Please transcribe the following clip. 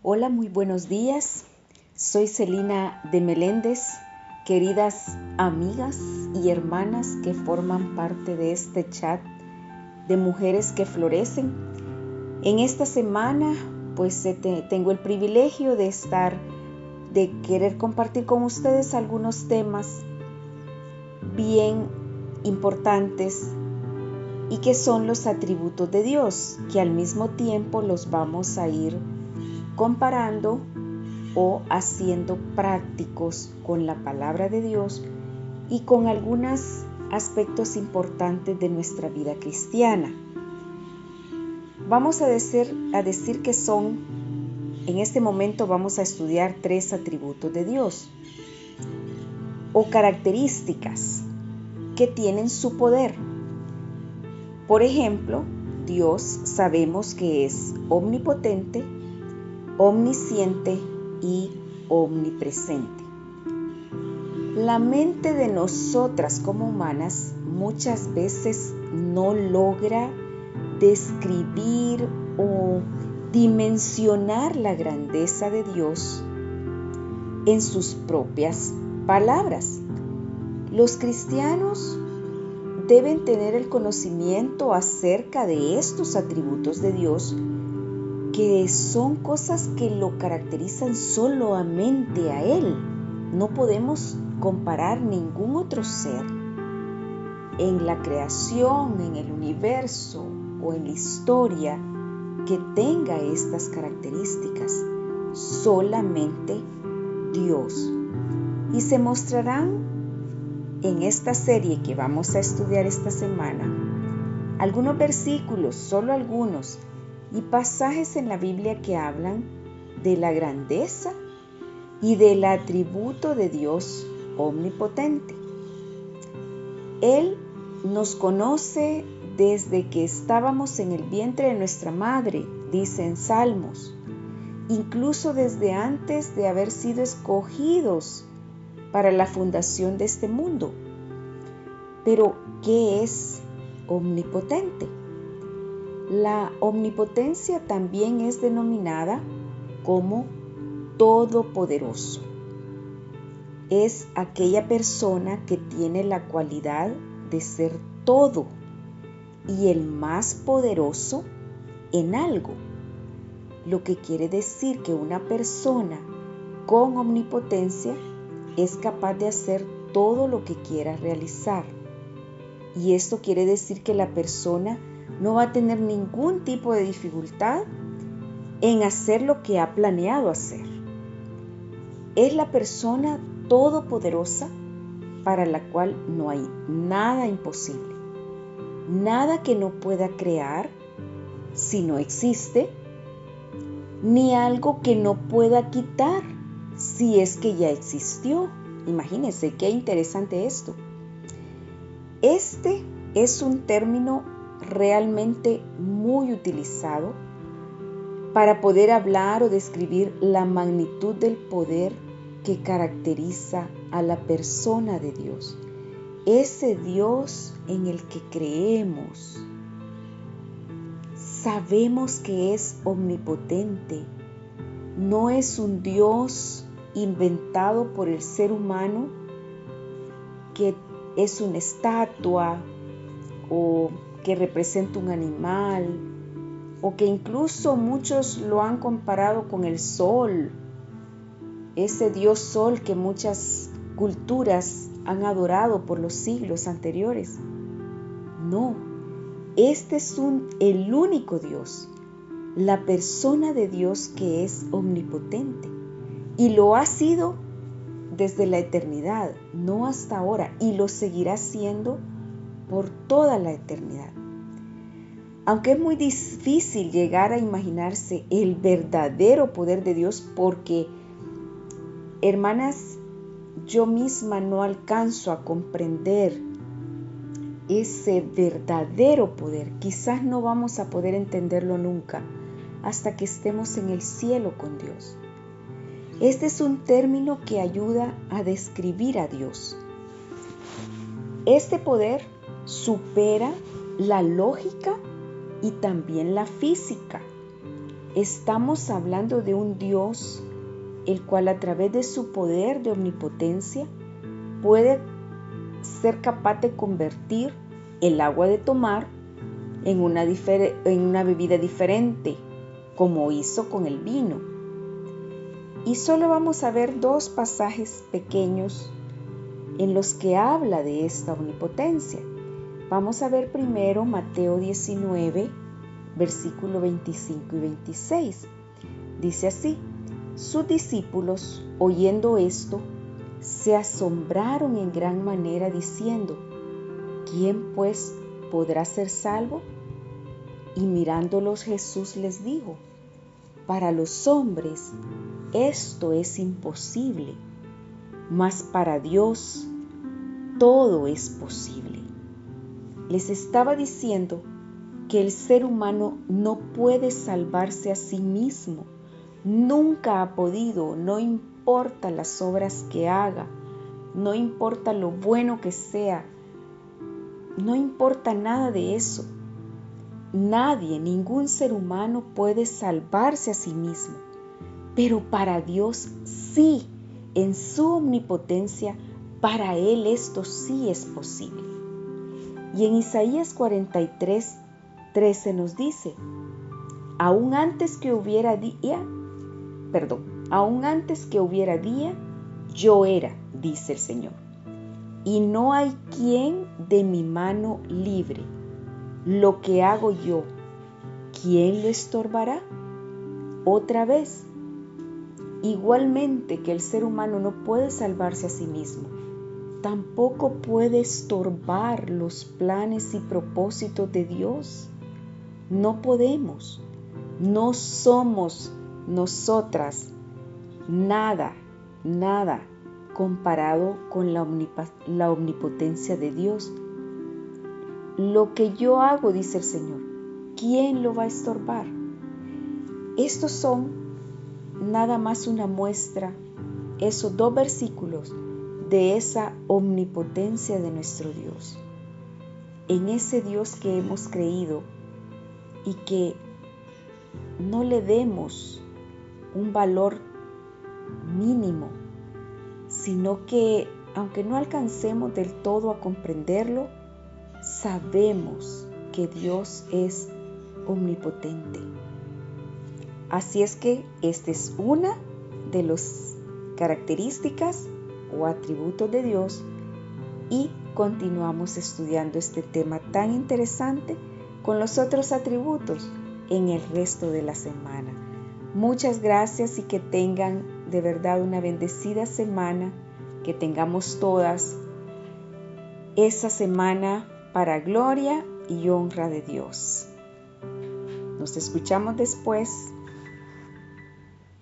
Hola, muy buenos días. Soy Celina de Meléndez, queridas amigas y hermanas que forman parte de este chat de mujeres que florecen. En esta semana, tengo el privilegio de querer compartir con ustedes algunos temas bien importantes y que son los atributos de Dios, que al mismo tiempo los vamos a ir comparando o haciendo prácticos con la palabra de Dios y con algunos aspectos importantes de nuestra vida cristiana. Vamos a decir que en este momento vamos a estudiar 3 atributos de Dios o características que tienen su poder. Por ejemplo, Dios sabemos que es omnipotente, omnisciente y omnipresente. La mente de nosotras como humanas muchas veces no logra describir o dimensionar la grandeza de Dios en sus propias palabras. Los cristianos deben tener el conocimiento acerca de estos atributos de Dios, que son cosas que lo caracterizan solamente a Él. No podemos comparar ningún otro ser en la creación, en el universo o en la historia que tenga estas características. Solamente Dios. Y se mostrarán en esta serie que vamos a estudiar esta semana algunos versículos, solo algunos, y pasajes en la Biblia que hablan de la grandeza y del atributo de Dios omnipotente. Él nos conoce desde que estábamos en el vientre de nuestra madre, dice en Salmos, incluso desde antes de haber sido escogidos para la fundación de este mundo. Pero, ¿qué es omnipotente? La omnipotencia también es denominada como todopoderoso. Es aquella persona que tiene la cualidad de ser todo y el más poderoso en algo. Lo que quiere decir que una persona con omnipotencia es capaz de hacer todo lo que quiera realizar. Y esto quiere decir que la persona no va a tener ningún tipo de dificultad en hacer lo que ha planeado hacer. Es la persona todopoderosa para la cual no hay nada imposible, nada que no pueda crear si no existe, ni algo que no pueda quitar si es que ya existió. Imagínense qué interesante esto. Este es un término realmente muy utilizado para poder hablar o describir la magnitud del poder que caracteriza a la persona de Dios. Ese Dios en el que creemos. Sabemos que es omnipotente. No es un Dios inventado por el ser humano que es una estatua o que representa un animal o que incluso muchos lo han comparado con el sol, ese Dios sol que muchas culturas han adorado por los siglos anteriores. No, este es el único Dios, la persona de Dios que es omnipotente y lo ha sido desde la eternidad, no hasta ahora, y lo seguirá siendo por toda la eternidad. Aunque es muy difícil llegar a imaginarse el verdadero poder de Dios porque, hermanas, yo misma no alcanzo a comprender ese verdadero poder. Quizás no vamos a poder entenderlo nunca hasta que estemos en el cielo con Dios. Este es un término que ayuda a describir a Dios. Este poder supera la lógica y también la física. Estamos hablando de un Dios el cual a través de su poder de omnipotencia puede ser capaz de convertir el agua de tomar en una bebida diferente, como hizo con el vino. Y solo vamos a ver 2 pasajes pequeños en los que habla de esta omnipotencia. Vamos a ver primero Mateo 19, versículo 25 y 26. Dice así: sus discípulos, oyendo esto, se asombraron en gran manera, diciendo: ¿quién pues podrá ser salvo? Y mirándolos Jesús les dijo: para los hombres esto es imposible, mas para Dios todo es posible. Les estaba diciendo que el ser humano no puede salvarse a sí mismo. Nunca ha podido, no importa las obras que haga, no importa lo bueno que sea, no importa nada de eso. Nadie, ningún ser humano puede salvarse a sí mismo, pero para Dios sí, en su omnipotencia, para Él esto sí es posible. Y en Isaías 43, 13 nos dice: aún antes que hubiera día, yo era, dice el Señor, y no hay quien de mi mano libre. Lo que hago yo, ¿quién lo estorbará? Otra vez, igualmente que el ser humano no puede salvarse a sí mismo, tampoco puede estorbar los planes y propósitos de Dios. No podemos, no somos nosotras nada comparado con la omnipotencia de Dios. Lo que yo hago, dice el Señor, ¿quién lo va a estorbar? Estos son nada más una muestra, esos 2 versículos de esa omnipotencia de nuestro Dios. En ese Dios que hemos creído y que no le demos un valor mínimo, sino que aunque no alcancemos del todo a comprenderlo, sabemos que Dios es omnipotente. Así es que esta es una de las características o atributos de Dios, y continuamos estudiando este tema tan interesante con los otros atributos en el resto de la semana. Muchas gracias y que tengan de verdad una bendecida semana, que tengamos todas esa semana para gloria y honra de Dios. Nos escuchamos después.